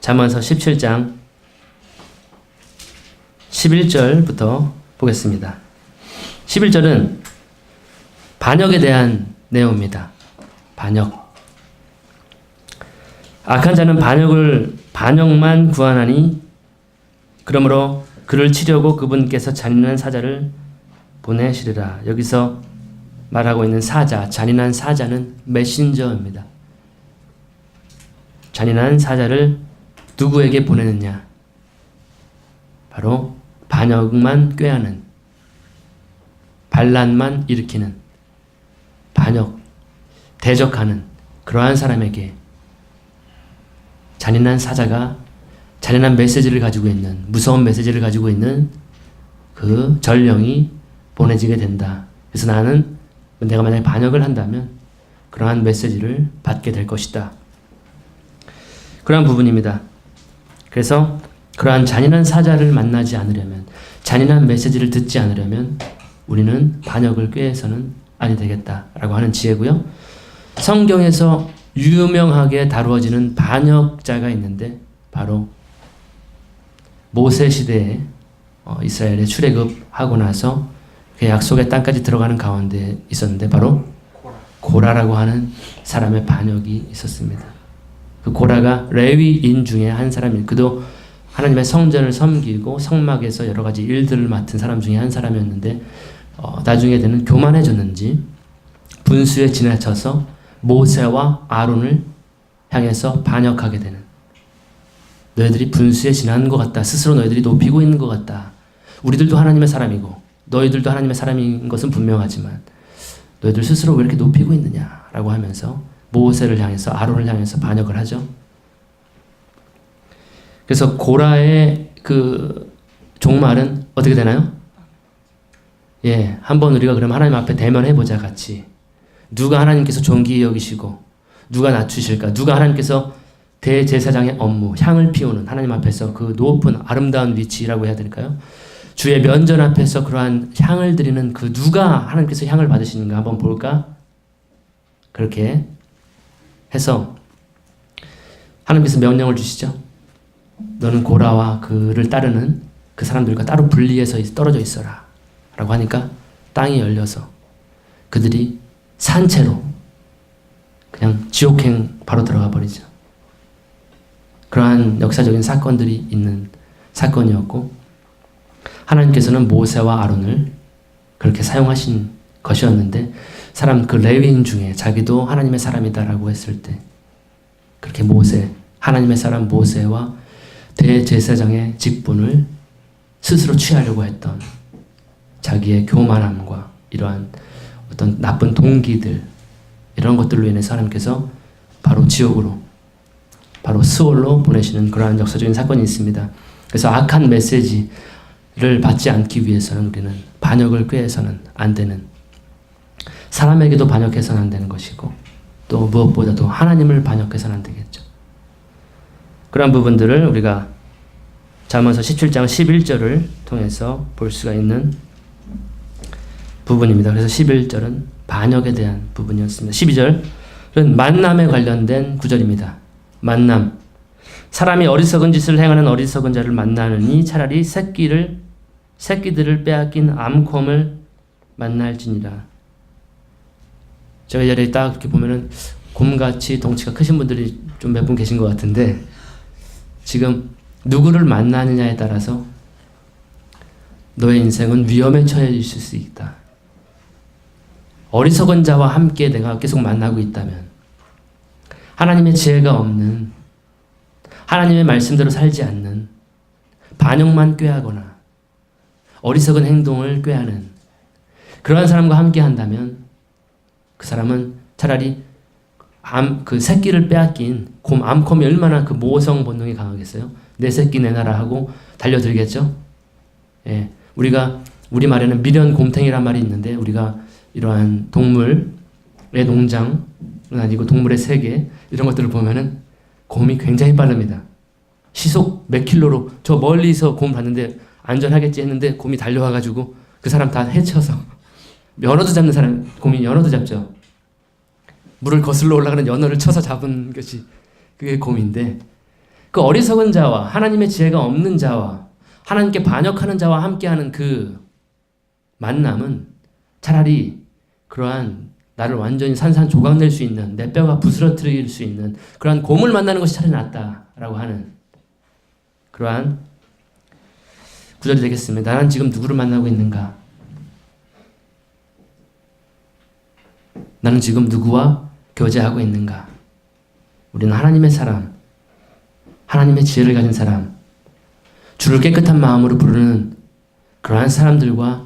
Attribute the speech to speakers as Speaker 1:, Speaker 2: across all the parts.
Speaker 1: 잠언서 17장 11절부터 보겠습니다. 11절은 반역에 대한 내용입니다. 반역. 악한 자는 반역만 구하나니 그러므로 그를 치려고 그분께서 잔인한 사자를 보내시리라. 여기서 말하고 있는 사자, 잔인한 사자는 메신저입니다. 잔인한 사자를 누구에게 보내느냐? 바로 반역만 꾀하는, 반란만 일으키는, 반역, 대적하는 그러한 사람에게 잔인한 사자가 잔인한 메시지를 가지고 있는, 무서운 메시지를 가지고 있는 그 전령이 보내지게 된다. 그래서 나는 내가 만약에 반역을 한다면 그러한 메시지를 받게 될 것이다. 그러한 부분입니다. 그래서 그러한 잔인한 사자를 만나지 않으려면, 잔인한 메시지를 듣지 않으려면 우리는 반역을 꾀해서는 아니 되겠다라고 하는 지혜고요. 성경에서 유명하게 다루어지는 반역자가 있는데 바로 모세 시대에 이스라엘에 출애굽하고 나서 그 약속의 땅까지 들어가는 가운데 있었는데 바로 고라라고 하는 사람의 반역이 있었습니다. 그 고라가 레위인 중에 한 사람이, 그도 하나님의 성전을 섬기고 성막에서 여러 가지 일들을 맡은 사람 중에 한 사람이었는데 나중에 되는 교만해졌는지 분수에 지나쳐서 모세와 아론을 향해서 반역하게 되는, 너희들이 분수에 지난 것 같다. 스스로 너희들이 높이고 있는 것 같다. 우리들도 하나님의 사람이고 너희들도 하나님의 사람인 것은 분명하지만 너희들 스스로 왜 이렇게 높이고 있느냐라고 하면서 모세를 향해서, 아론을 향해서 반역을 하죠. 그래서 고라의 그 종말은 어떻게 되나요? 예, 한번 우리가 그럼 하나님 앞에 대면해보자 같이. 누가 하나님께서 존귀히 여기시고 누가 낮추실까? 누가 하나님께서 대제사장의 업무, 향을 피우는 하나님 앞에서 그 높은 아름다운 위치라고 해야 될까요? 주의 면전 앞에서 그러한 향을 드리는 그 누가 하나님께서 향을 받으시는가 한번 볼까? 그렇게 해서 하나님께서 명령을 주시죠. 너는 고라와 그를 따르는 그 사람들과 따로 분리해서 떨어져 있어라 라고 하니까 땅이 열려서 그들이 산채로 그냥 지옥행 바로 들어가 버리죠. 그러한 역사적인 사건들이 있는 사건이었고, 하나님께서는 모세와 아론을 그렇게 사용하신 것이었는데 그 레위인 중에 자기도 하나님의 사람이다라고 했을 때 그렇게 하나님의 사람 모세와 대제사장의 직분을 스스로 취하려고 했던 자기의 교만함과 이러한 어떤 나쁜 동기들, 이런 것들로 인해서 하나님께서 바로 지옥으로, 바로 스올로 보내시는 그러한 역사적인 사건이 있습니다. 그래서 악한 메시지를 받지 않기 위해서는 우리는 반역을 꾀해서는 안 되는, 사람에게도 반역해서는 안 되는 것이고 또 무엇보다도 하나님을 반역해서는 안 되겠죠. 그런 부분들을 우리가 잠언서 17장 11절을 통해서 볼 수가 있는 부분입니다. 그래서 11절은 반역에 대한 부분이었습니다. 12절은 만남에 관련된 구절입니다. 만남. 사람이 어리석은 짓을 행하는 어리석은 자를 만나느니 차라리 새끼들을 빼앗긴 암곰을 만날지니라. 제가 이 자리에 딱 이렇게 보면은 곰같이 덩치가 크신 분들이 좀 몇 분 계신 것 같은데, 지금 누구를 만나느냐에 따라서 너의 인생은 위험에 처해질 수 있다. 어리석은 자와 함께 내가 계속 만나고 있다면, 하나님의 지혜가 없는, 하나님의 말씀대로 살지 않는, 반역만 꾀하거나 어리석은 행동을 꾀하는 그러한 사람과 함께 한다면 그 사람은 차라리 그 새끼를 빼앗긴 암곰이 얼마나 그 모성 본능이 강하겠어요? 내 새끼 내놔라 하고 달려들겠죠? 예, 우리 말에는 미련 곰탱이란 말이 있는데, 우리가 이러한 동물의 농장은 아니고 동물의 세계, 이런 것들을 보면은 곰이 굉장히 빠릅니다. 시속 몇 킬로로, 저 멀리서 곰 봤는데 안전하겠지 했는데 곰이 달려와가지고 그 사람 다 해쳐서, 연어도 잡는 사람, 곰이 연어도 잡죠. 물을 거슬러 올라가는 연어를 쳐서 잡은 것이 그게 곰인데, 그 어리석은 자와 하나님의 지혜가 없는 자와 하나님께 반역하는 자와 함께하는 그 만남은 차라리 그러한 나를 완전히 산산조각 낼 수 있는, 내 뼈가 부스러뜨릴 수 있는 그러한 곰을 만나는 것이 차라리 낫다라고 하는 그러한 구절이 되겠습니다. 나는 지금 누구를 만나고 있는가? 나는 지금 누구와 교제하고 있는가? 우리는 하나님의 사람, 하나님의 지혜를 가진 사람, 주를 깨끗한 마음으로 부르는 그러한 사람들과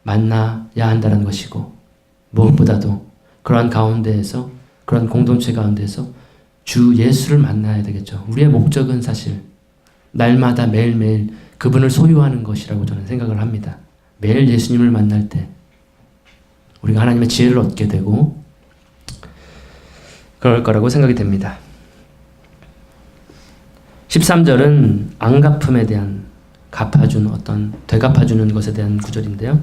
Speaker 1: 만나야 한다는 것이고, 무엇보다도 그러한 가운데에서, 그런 공동체 가운데서 주 예수를 만나야 되겠죠. 우리의 목적은 사실 날마다 매일매일 그분을 소유하는 것이라고 저는 생각을 합니다. 매일 예수님을 만날 때 우리가 하나님의 지혜를 얻게 되고 그럴 거라고 생각이 됩니다. 13절은 앙갚음에 대한 되갚아주는 것에 대한 구절인데요.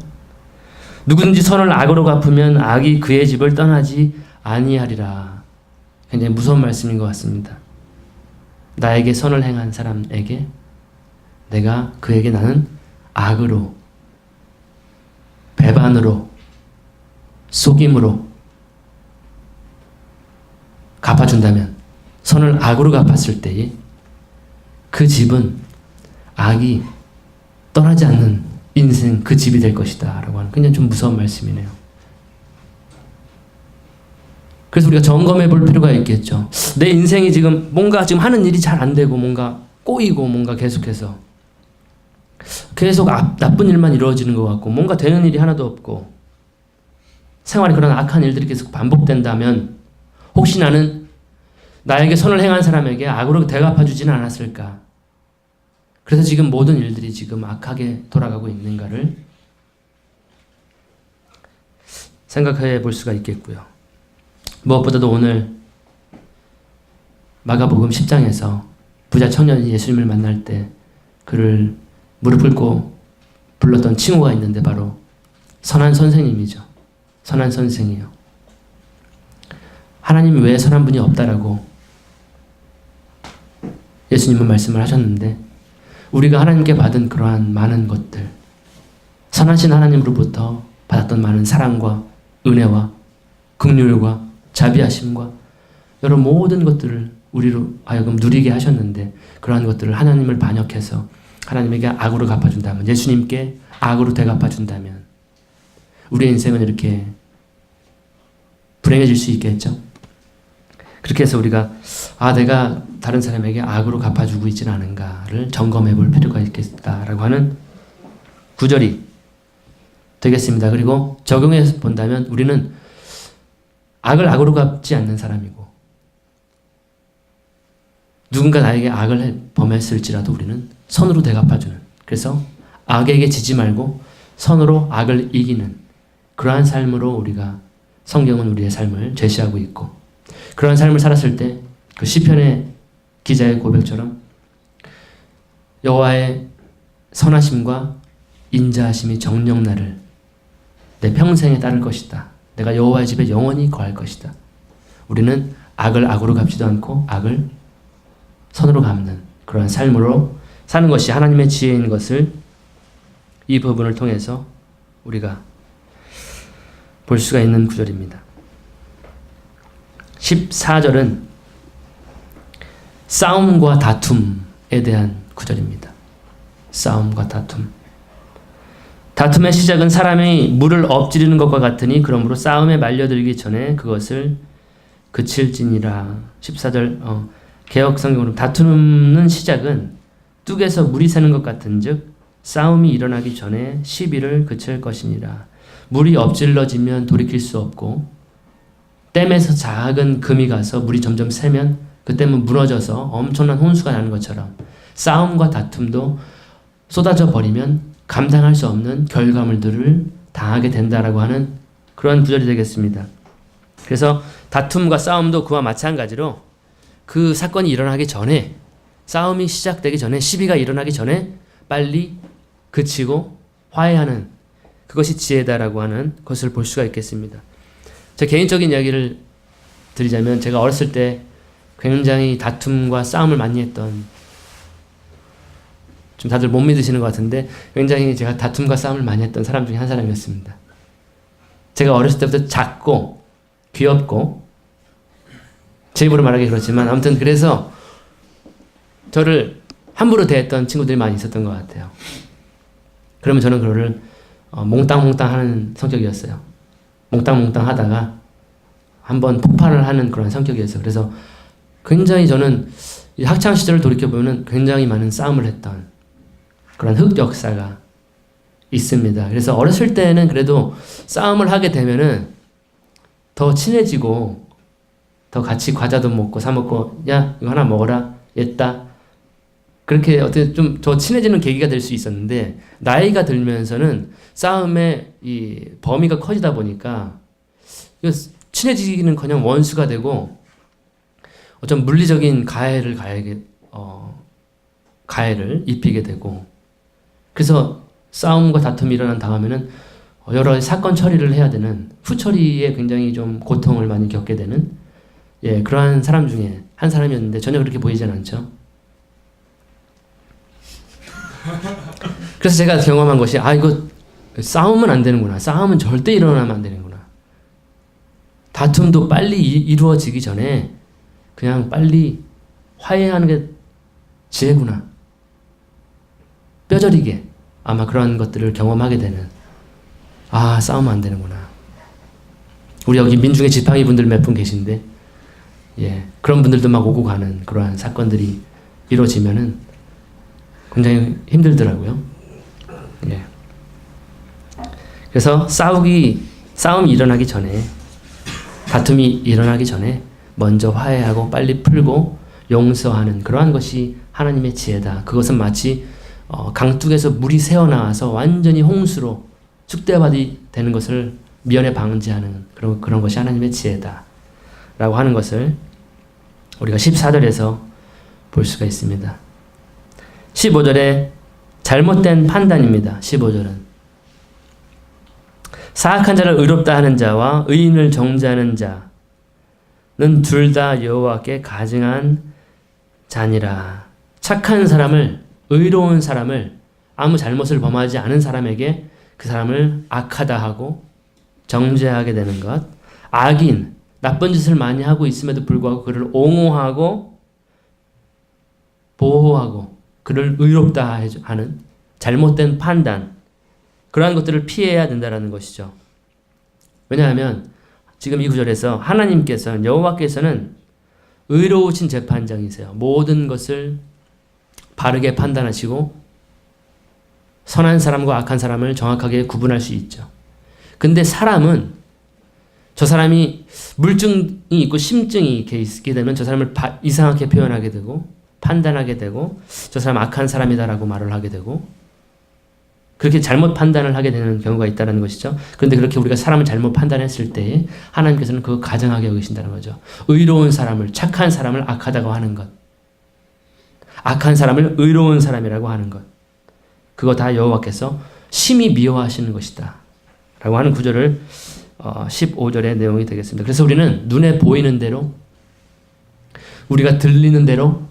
Speaker 1: 누구든지 선을 악으로 갚으면 악이 그의 집을 떠나지 아니하리라. 굉장히 무서운 말씀인 것 같습니다. 나에게 선을 행한 사람에게 내가 그에게 나는 악으로, 배반으로, 속임으로 갚아준다면, 선을 악으로 갚았을 때에 그 집은 악이 떠나지 않는 인생 그 집이 될 것이다 라고 하는 굉장히 좀 무서운 말씀이네요. 그래서 우리가 점검해 볼 필요가 있겠죠. 내 인생이 지금 뭔가 지금 하는 일이 잘 안 되고 뭔가 꼬이고 뭔가 계속해서 계속 나쁜 일만 이루어지는 것 같고 뭔가 되는 일이 하나도 없고 생활에 그런 악한 일들이 계속 반복된다면 혹시 나는 나에게 선을 행한 사람에게 악으로 되갚아주지는 않았을까? 그래서 지금 모든 일들이 지금 악하게 돌아가고 있는가를 생각해 볼 수가 있겠고요. 무엇보다도 오늘 마가복음 10장에서 부자 청년이 예수님을 만날 때 그를 무릎 꿇고 불렀던 칭호가 있는데 바로 선한 선생님이죠. 선한 선생이요. 하나님이 왜 선한 분이 없다라고 예수님은 말씀을 하셨는데 우리가 하나님께 받은 그러한 많은 것들, 선하신 하나님으로부터 받았던 많은 사랑과 은혜와 긍휼과 자비하심과 여러 모든 것들을 우리로 하여금 누리게 하셨는데 그러한 것들을 하나님을 반역해서 하나님에게 악으로 갚아준다면, 예수님께 악으로 되갚아준다면 우리의 인생은 이렇게 불행해질 수 있겠죠. 그렇게 해서 우리가 내가 다른 사람에게 악으로 갚아주고 있지는 않은가를 점검해 볼 필요가 있겠다라고 하는 구절이 되겠습니다. 그리고 적용해서 본다면 우리는 악을 악으로 갚지 않는 사람이고 누군가 나에게 악을 범했을지라도 우리는 선으로 되갚아주는, 그래서 악에게 지지 말고 선으로 악을 이기는 그러한 삶으로 우리가 성경은 우리의 삶을 제시하고 있고 그러한 삶을 살았을 때 그 시편의 기자의 고백처럼 여호와의 선하심과 인자하심이 정녕 나를 내 평생에 따를 것이다. 내가 여호와의 집에 영원히 거할 것이다. 우리는 악을 악으로 갚지도 않고 악을 선으로 갚는 그러한 삶으로 사는 것이 하나님의 지혜인 것을 이 부분을 통해서 우리가 볼 수가 있는 구절입니다. 14절은 싸움과 다툼에 대한 구절입니다. 싸움과 다툼. 다툼의 시작은 사람이 물을 엎지르는 것과 같으니 그러므로 싸움에 말려들기 전에 그것을 그칠지니라. 14절 개역 성경으로 다투는 시작은 뚝에서 물이 새는 것 같은즉 싸움이 일어나기 전에 시비를 그칠 것이니라. 물이 엎질러지면 돌이킬 수 없고 댐에서 작은 금이 가서 물이 점점 새면 그 댐은 무너져서 엄청난 혼수가 나는 것처럼 싸움과 다툼도 쏟아져 버리면 감당할 수 없는 결과물들을 당하게 된다라고 하는 그런 구절이 되겠습니다. 그래서 다툼과 싸움도 그와 마찬가지로 그 사건이 일어나기 전에, 싸움이 시작되기 전에, 시비가 일어나기 전에 빨리 그치고 화해하는 그것이 지혜다라고 하는 것을 볼 수가 있겠습니다. 제 개인적인 이야기를 드리자면 제가 어렸을 때 굉장히 다툼과 싸움을 많이 했던, 좀 다들 못 믿으시는 것 같은데 굉장히 제가 다툼과 싸움을 많이 했던 사람 중에 한 사람이었습니다. 제가 어렸을 때부터 작고 귀엽고, 제 입으로 말하기 그렇지만 아무튼 그래서 저를 함부로 대했던 친구들이 많이 있었던 것 같아요. 그러면 저는 그거를 몽땅몽땅 하는 성격이었어요. 몽땅몽땅 하다가 한번 폭발을 하는 그런 성격이었어요. 그래서 굉장히 저는 학창 시절을 돌이켜보면 굉장히 많은 싸움을 했던 그런 흑역사가 있습니다. 그래서 어렸을 때는 그래도 싸움을 하게 되면은 더 친해지고, 더 같이 과자도 먹고 사 먹고, 야 이거 하나 먹어라, 얘다, 그렇게 어떻게 좀 더 친해지는 계기가 될 수 있었는데, 나이가 들면서는 싸움의 이 범위가 커지다 보니까 친해지기는커녕 원수가 되고 어떤 물리적인 가해를 입히게 되고, 그래서 싸움과 다툼이 일어난 다음에는 여러 가지 사건 처리를 해야 되는, 후처리에 굉장히 좀 고통을 많이 겪게 되는, 그러한 사람 중에 한 사람이었는데 전혀 그렇게 보이진 않죠. 그래서 제가 경험한 것이, 이거 싸우면 안 되는구나. 싸움은 절대 일어나면 안 되는구나. 다툼도 빨리 이루어지기 전에 그냥 빨리 화해하는 게 지혜구나. 뼈저리게 아마 그런 것들을 경험하게 되는, 싸우면 안 되는구나. 우리 여기 민중의 지팡이 분들 몇 분 계신데, 그런 분들도 막 오고 가는 그러한 사건들이 이루어지면은 굉장히 힘들더라고요. 그래서 싸움이 일어나기 전에, 다툼이 일어나기 전에 먼저 화해하고 빨리 풀고 용서하는 그러한 것이 하나님의 지혜다. 그것은 마치 강둑에서 물이 새어나와서 완전히 홍수로 축대밭이 되는 것을 미연에 방지하는 그런 것이 하나님의 지혜다 라고 하는 것을 우리가 14절에서 볼 수가 있습니다. 15절에 잘못된 판단입니다. 15절은 사악한 자를 의롭다 하는 자와 의인을 정죄하는 자는 둘 다 여호와께 가증한 자니라. 착한 사람을, 의로운 사람을, 아무 잘못을 범하지 않은 사람에게 그 사람을 악하다 하고 정죄하게 되는 것, 악인, 나쁜 짓을 많이 하고 있음에도 불구하고 그를 옹호하고 보호하고 그를 의롭다 하는 잘못된 판단, 그러한 것들을 피해야 된다는 것이죠. 왜냐하면 지금 이 구절에서 하나님께서는, 여호와께서는 의로우신 재판장이세요. 모든 것을 바르게 판단하시고 선한 사람과 악한 사람을 정확하게 구분할 수 있죠. 근데 사람은, 저 사람이 물증이 있고 심증이 있게 되면 저 사람을 이상하게 표현하게 되고 판단하게 되고, 저 사람 악한 사람이다라고 말을 하게 되고, 그렇게 잘못 판단을 하게 되는 경우가 있다는 것이죠. 그런데 그렇게 우리가 사람을 잘못 판단했을 때 하나님께서는 그거 가증하게 여기신다는 거죠. 의로운 사람을, 착한 사람을 악하다고 하는 것, 악한 사람을 의로운 사람이라고 하는 것, 그거 다 여호와께서 심히 미워하시는 것이다 라고 하는 구절을 15절의 내용이 되겠습니다. 그래서 우리는 눈에 보이는 대로, 우리가 들리는 대로,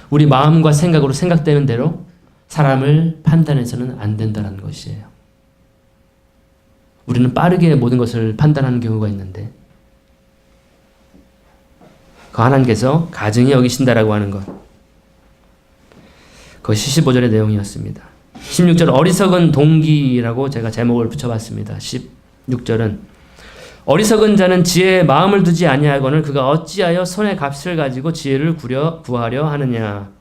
Speaker 1: 우리 마음과 생각으로 생각되는 대로 사람을 판단해서는 안 된다는 것이에요. 우리는 빠르게 모든 것을 판단하는 경우가 있는데, 그 하나님께서 가증히 여기신다라고 하는 것, 그것이 15절의 내용이었습니다. 16절 어리석은 동기라고 제가 제목을 붙여봤습니다. 16절은 어리석은 자는 지혜에 마음을 두지 아니하거늘 그가 어찌하여 손의 값을 가지고 지혜를 구하려 하느냐.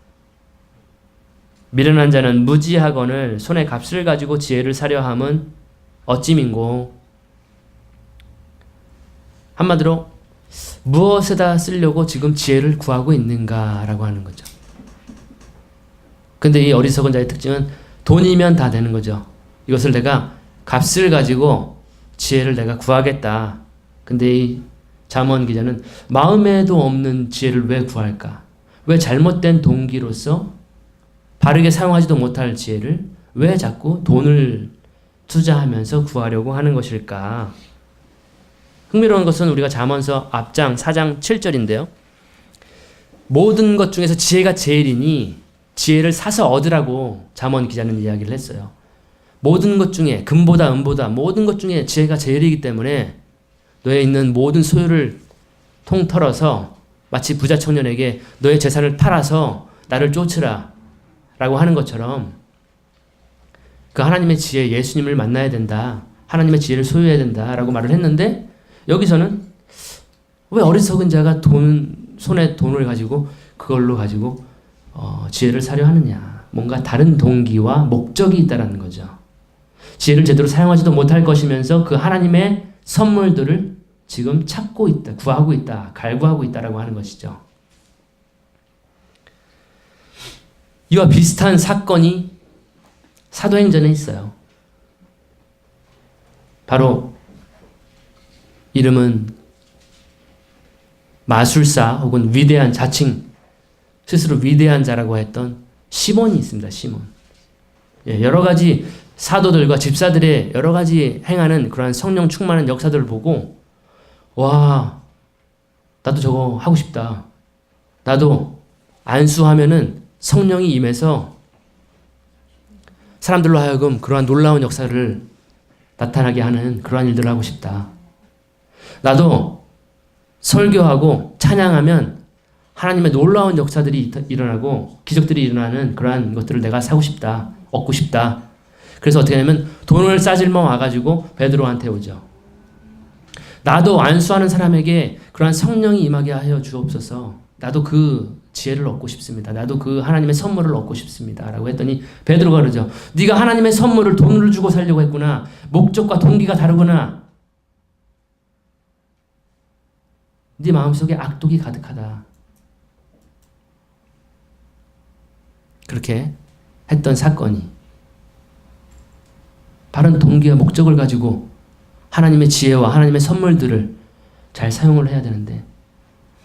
Speaker 1: 미련한 자는 무지하거늘 손의 값을 가지고 지혜를 사려 함은 어찌민고. 한마디로 무엇에다 쓰려고 지금 지혜를 구하고 있는가라고 하는 거죠. 근데 이 어리석은 자의 특징은 돈이면 다 되는 거죠. 이것을 내가 값을 가지고 지혜를 내가 구하겠다. 근데 이 잠언 기자는 마음에도 없는 지혜를 왜 구할까? 왜 잘못된 동기로서 바르게 사용하지도 못할 지혜를 왜 자꾸 돈을 투자하면서 구하려고 하는 것일까? 흥미로운 것은 우리가 잠언서 앞장 4장 7절인데요. 모든 것 중에서 지혜가 제일이니 지혜를 사서 얻으라고 잠언 기자는 이야기를 했어요. 모든 것 중에 금보다 은보다 모든 것 중에 지혜가 제일이기 때문에 너에 있는 모든 소유를 통털어서 마치 부자 청년에게 너의 재산을 팔아서 나를 쫓으라 라고 하는 것처럼 그 하나님의 지혜, 예수님을 만나야 된다. 하나님의 지혜를 소유해야 된다 라고 말을 했는데 여기서는 왜 어리석은 자가 손에 돈을 가지고 그걸로 가지고 지혜를 사려 하느냐. 뭔가 다른 동기와 목적이 있다는 거죠. 지혜를 제대로 사용하지도 못할 것이면서 그 하나님의 선물들을 지금 찾고 있다, 구하고 있다, 갈구하고 있다라고 하는 것이죠. 이와 비슷한 사건이 사도행전에 있어요. 바로 이름은 마술사 혹은 위대한 자칭 스스로 위대한 자라고 했던 시몬이 있습니다. 시몬. 여러 가지 사도들과 집사들의 여러 가지 행하는 그러한 성령 충만한 역사들을 보고 와, 나도 저거 하고 싶다. 나도 안수하면은 성령이 임해서 사람들로 하여금 그러한 놀라운 역사를 나타나게 하는 그러한 일들을 하고 싶다. 나도 설교하고 찬양하면 하나님의 놀라운 역사들이 일어나고 기적들이 일어나는 그러한 것들을 내가 사고 싶다. 얻고 싶다. 그래서 어떻게 하냐면 돈을 싸질러 와가지고 베드로한테 오죠. 나도 안수하는 사람에게 그러한 성령이 임하게 하여 주옵소서. 나도 그 지혜를 얻고 싶습니다. 나도 그 하나님의 선물을 얻고 싶습니다. 라고 했더니 베드로가 그러죠. 네가 하나님의 선물을 돈을 주고 살려고 했구나. 목적과 동기가 다르구나. 네 마음속에 악독이 가득하다. 그렇게 했던 사건이 바른 동기와 목적을 가지고 하나님의 지혜와 하나님의 선물들을 잘 사용을 해야 되는데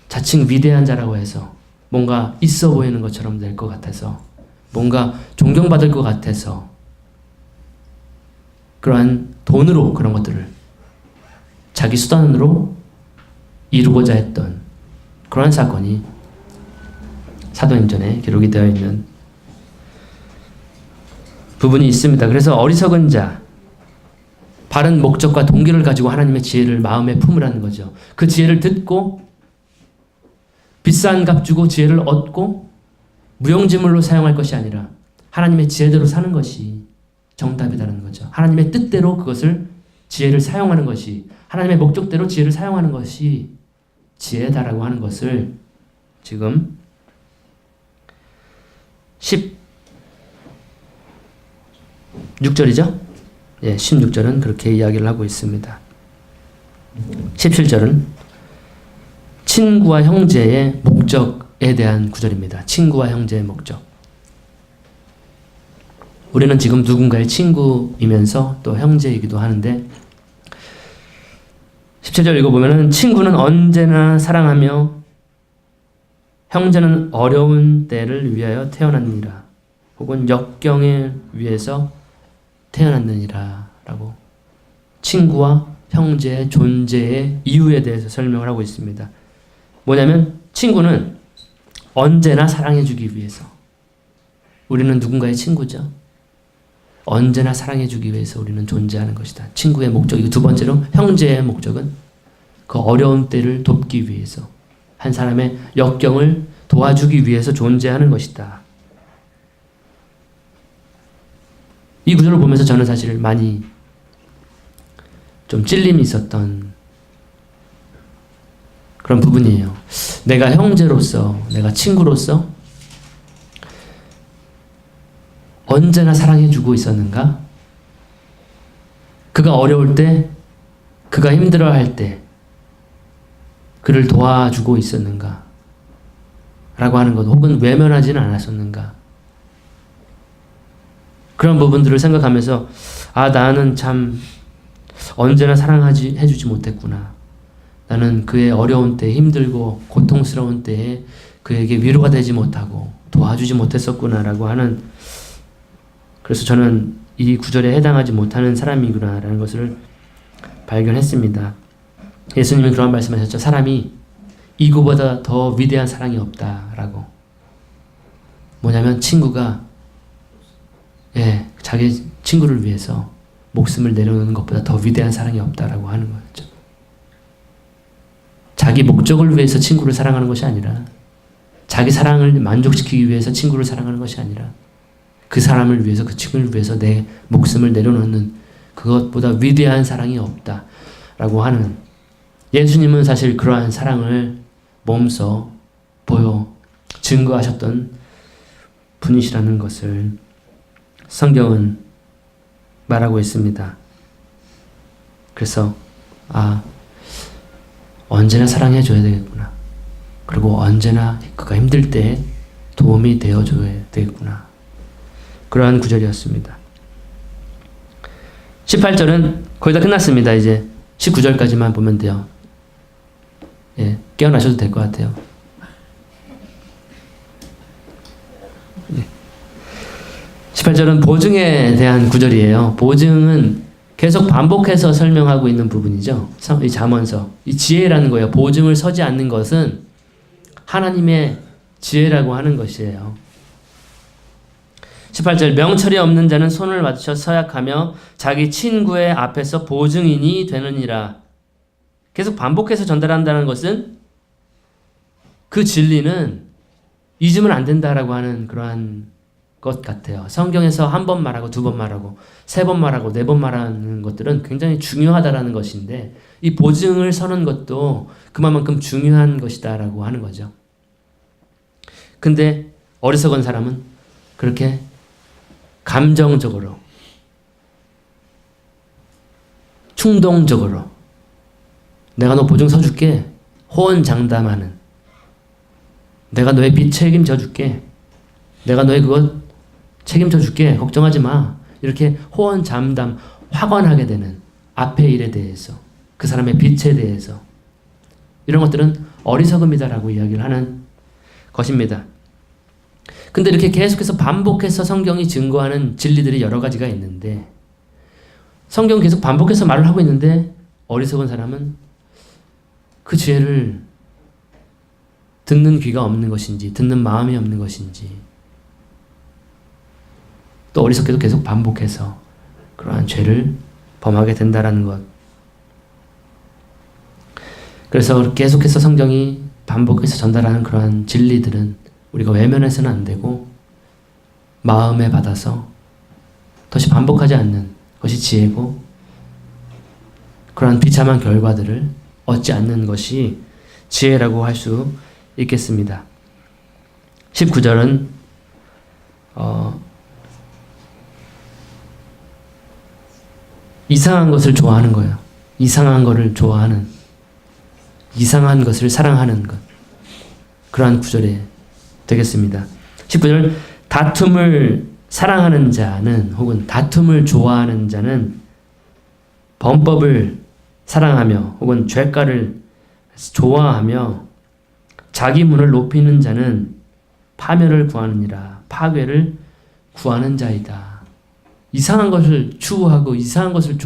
Speaker 1: 자칭 위대한 자라고 해서 뭔가 있어 보이는 것처럼 될 것 같아서 뭔가 존경받을 것 같아서 그러한 돈으로 그런 것들을 자기 수단으로 이루고자 했던 그러한 사건이 사도행전에 기록이 되어 있는 부분이 있습니다. 그래서 어리석은 자, 바른 목적과 동기를 가지고 하나님의 지혜를 마음에 품으라는 거죠. 그 지혜를 듣고 비싼 값 주고 지혜를 얻고 무용지물로 사용할 것이 아니라 하나님의 지혜대로 사는 것이 정답이라는 거죠. 하나님의 뜻대로 그것을 지혜를 사용하는 것이 하나님의 목적대로 지혜를 사용하는 것이 지혜다라고 하는 것을 지금 16절이죠? 예, 16절은 그렇게 이야기를 하고 있습니다. 17절은 친구와 형제의 목적에 대한 구절입니다. 친구와 형제의 목적. 우리는 지금 누군가의 친구이면서 또 형제이기도 하는데 17절 읽어보면 친구는 언제나 사랑하며 형제는 어려운 때를 위하여 태어났느니라. 혹은 역경에 위해서 태어났느니라 라고 친구와 형제의 존재의 이유에 대해서 설명을 하고 있습니다. 뭐냐면 친구는 언제나 사랑해주기 위해서 우리는 누군가의 친구죠. 언제나 사랑해주기 위해서 우리는 존재하는 것이다. 친구의 목적이고 두 번째로 형제의 목적은 그 어려운 때를 돕기 위해서 한 사람의 역경을 도와주기 위해서 존재하는 것이다. 이 구절을 보면서 저는 사실 많이 좀 찔림이 있었던 그런 부분이에요. 내가 형제로서, 내가 친구로서 언제나 사랑해주고 있었는가? 그가 어려울 때, 그가 힘들어할 때 그를 도와주고 있었는가? 라고 하는 것, 혹은 외면하지는 않았었는가? 그런 부분들을 생각하면서 나는 참 언제나 해주지 못했구나. 나는 그의 어려운 때, 힘들고 고통스러운 때에 그에게 위로가 되지 못하고 도와주지 못했었구나라고 하는, 그래서 저는 이 구절에 해당하지 못하는 사람이구나라는 것을 발견했습니다. 예수님이 그런 말씀하셨죠. 사람이 이거보다 더 위대한 사랑이 없다라고. 뭐냐면 친구가 자기 친구를 위해서 목숨을 내려놓는 것보다 더 위대한 사랑이 없다라고 하는 거죠. 자기 목적을 위해서 친구를 사랑하는 것이 아니라, 자기 사랑을 만족시키기 위해서 친구를 사랑하는 것이 아니라, 그 사람을 위해서, 그 친구를 위해서 내 목숨을 내려놓는 그것보다 위대한 사랑이 없다라고 하는, 예수님은 사실 그러한 사랑을 몸소 보여 증거하셨던 분이시라는 것을 성경은 말하고 있습니다. 그래서 언제나 사랑해줘야 되겠구나. 그리고 언제나 그가 힘들 때 도움이 되어줘야 되겠구나. 그러한 구절이었습니다. 18절은 거의 다 끝났습니다. 이제 19절까지만 보면 돼요. 깨어나셔도 될 것 같아요. 18절은 보증에 대한 구절이에요. 보증은 계속 반복해서 설명하고 있는 부분이죠. 이 잠언서. 이 지혜라는 거예요. 보증을 서지 않는 것은 하나님의 지혜라고 하는 것이에요. 18절, 명철이 없는 자는 손을 맞춰 서약하며 자기 친구의 앞에서 보증인이 되느니라. 계속 반복해서 전달한다는 것은 그 진리는 잊으면 안 된다라고 하는 그러한 것 같아요. 성경에서 한 번 말하고 두 번 말하고 세 번 말하고 네 번 말하는 것들은 굉장히 중요하다라는 것인데, 이 보증을 서는 것도 그만큼 중요한 것이다라고 하는 거죠. 근데 어리석은 사람은 그렇게 감정적으로, 충동적으로 내가 너 보증 서줄게, 호언장담하는, 내가 너의 빚 책임져 줄게, 내가 너의 그것 책임져 줄게, 걱정하지 마, 이렇게 호언장담, 확언하게 되는 앞의 일에 대해서, 그 사람의 빚에 대해서, 이런 것들은 어리석음이다라고 이야기를 하는 것입니다. 근데 이렇게 계속해서 반복해서 성경이 증거하는 진리들이 여러 가지가 있는데, 성경 계속 반복해서 말을 하고 있는데 어리석은 사람은 그 지혜를 듣는 귀가 없는 것인지, 듣는 마음이 없는 것인지, 또 어리석게도 계속 반복해서 그러한 죄를 범하게 된다라는 것. 그래서 계속해서 성경이 반복해서 전달하는 그러한 진리들은 우리가 외면해서는 안 되고 마음에 받아서 다시 반복하지 않는 것이 지혜고, 그러한 비참한 결과들을 얻지 않는 것이 지혜라고 할 수 있겠습니다. 19절은 이상한 것을 좋아하는 거예요. 이상한 것을 좋아하는, 이상한 것을 사랑하는 것, 그러한 구절이 되겠습니다. 19절, 다툼을 사랑하는 자는, 혹은 다툼을 좋아하는 자는 범법을 사랑하며 혹은 죄가를 좋아하며 자기 문을 높이는 자는 파멸을 구하느니라. 파괴를 구하는 자이다. 이상한 것을 추구하고 이상한 것을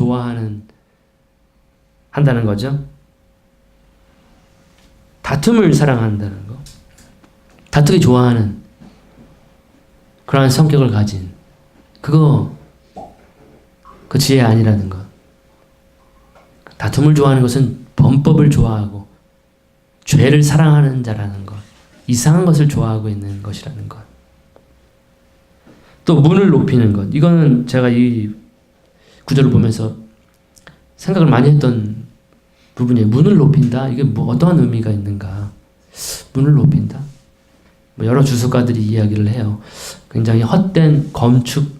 Speaker 1: 한다는 거죠. 다툼을 사랑한다는 거. 다투기 좋아하는 그러한 성격을 가진, 그 지혜 아니라는 것. 다툼을 좋아하는 것은 범법을 좋아하고 죄를 사랑하는 자라는 것. 이상한 것을 좋아하고 있는 것이라는 것. 또 문을 높이는 것. 이거는 제가 이 구절을 보면서 생각을 많이 했던 부분이에요. 문을 높인다? 이게 어떠한 의미가 있는가? 문을 높인다? 여러 주석가들이 이야기를 해요. 굉장히 헛된 건축,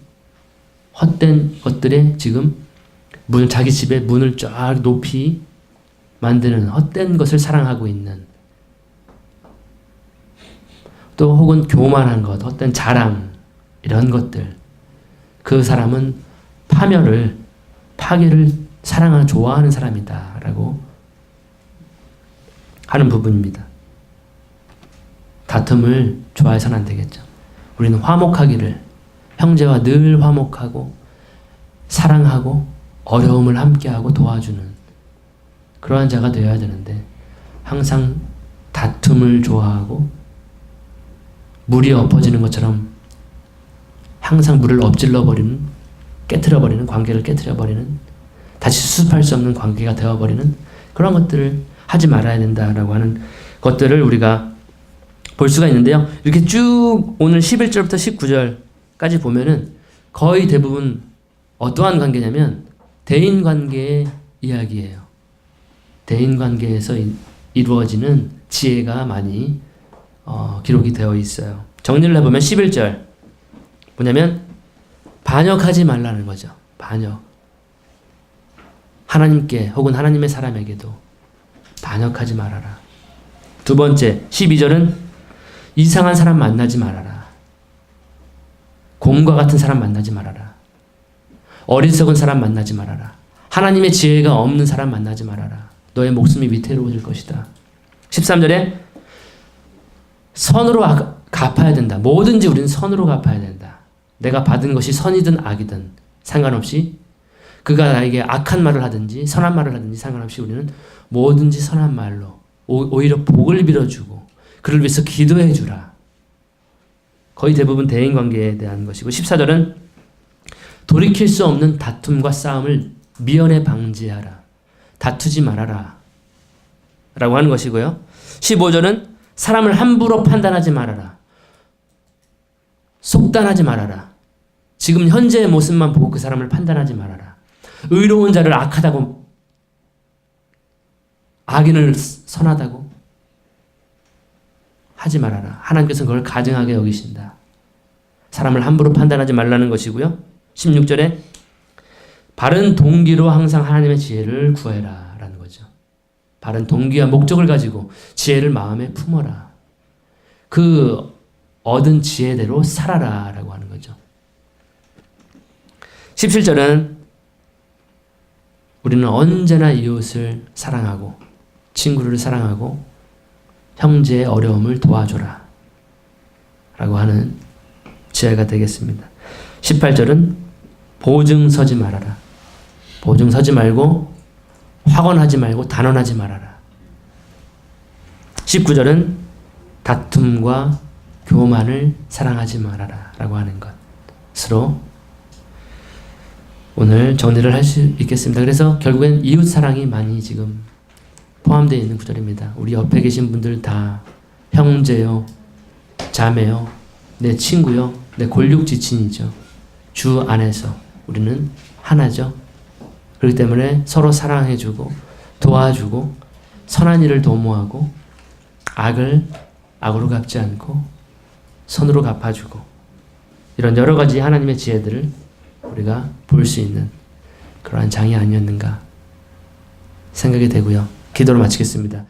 Speaker 1: 헛된 것들에 지금 자기 집에 문을 쫙 높이 만드는 헛된 것을 사랑하고 있는, 또 혹은 교만한 것, 헛된 자랑, 이런 것들, 그 사람은 파괴를 좋아하는 사람이다 라고 하는 부분입니다. 다툼을 좋아해서는 안 되겠죠. 우리는 화목하기를, 형제와 늘 화목하고 사랑하고 어려움을 함께하고 도와주는 그러한 자가 되어야 되는데, 항상 다툼을 좋아하고 물이 엎어지는 것처럼 항상 물을 엎질러버리는, 깨트려버리는, 관계를 깨트려버리는, 다시 수습할 수 없는 관계가 되어버리는 그런 것들을 하지 말아야 된다라고 하는 것들을 우리가 볼 수가 있는데요. 이렇게 쭉 오늘 11절부터 19절까지 보면은 거의 대부분 어떠한 관계냐면 대인관계의 이야기예요. 대인관계에서 이루어지는 지혜가 많이 기록이 되어 있어요. 정리를 해보면 11절 뭐냐면 반역하지 말라는 거죠. 반역. 하나님께 혹은 하나님의 사람에게도 반역하지 말아라. 두 번째 12절은 이상한 사람 만나지 말아라. 곰과 같은 사람 만나지 말아라. 어리석은 사람 만나지 말아라. 하나님의 지혜가 없는 사람 만나지 말아라. 너의 목숨이 위태로워질 것이다. 13절에 선으로 갚아야 된다. 뭐든지 우리는 선으로 갚아야 된다. 내가 받은 것이 선이든 악이든 상관없이 그가 나에게 악한 말을 하든지 선한 말을 하든지 상관없이 우리는 뭐든지 선한 말로 오히려 복을 빌어주고 그를 위해서 기도해 주라. 거의 대부분 대인관계에 대한 것이고 14절은 돌이킬 수 없는 다툼과 싸움을 미연에 방지하라. 다투지 말아라. 라고 하는 것이고요. 15절은 사람을 함부로 판단하지 말아라. 속단하지 말아라. 지금 현재의 모습만 보고 그 사람을 판단하지 말아라. 의로운 자를 악하다고, 악인을 선하다고 하지 말아라. 하나님께서는 그걸 가증하게 여기신다. 사람을 함부로 판단하지 말라는 것이고요. 16절에 바른 동기로 항상 하나님의 지혜를 구해라 라는 거죠. 바른 동기와 목적을 가지고 지혜를 마음에 품어라. 그 얻은 지혜대로 살아라 라고 하는 거죠. 17절은 우리는 언제나 이웃을 사랑하고 친구를 사랑하고 형제의 어려움을 도와줘라 라고 하는 지혜가 되겠습니다. 18절은 보증 서지 말아라. 보증 서지 말고 확언하지 말고 단언하지 말아라. 19절은 다툼과 교만을 사랑하지 말아라 라고 하는 것으로 오늘 정리를 할 수 있겠습니다. 그래서 결국엔 이웃 사랑이 많이 지금 포함되어 있는 구절입니다. 우리 옆에 계신 분들 다 형제요, 자매요, 내 친구요, 내 골육지친이죠. 주 안에서 우리는 하나죠. 그렇기 때문에 서로 사랑해주고 도와주고 선한 일을 도모하고 악을 악으로 갚지 않고 선으로 갚아주고 이런 여러 가지 하나님의 지혜들을 우리가 볼 수 있는 그러한 장이 아니었는가 생각이 되고요. 기도로 마치겠습니다.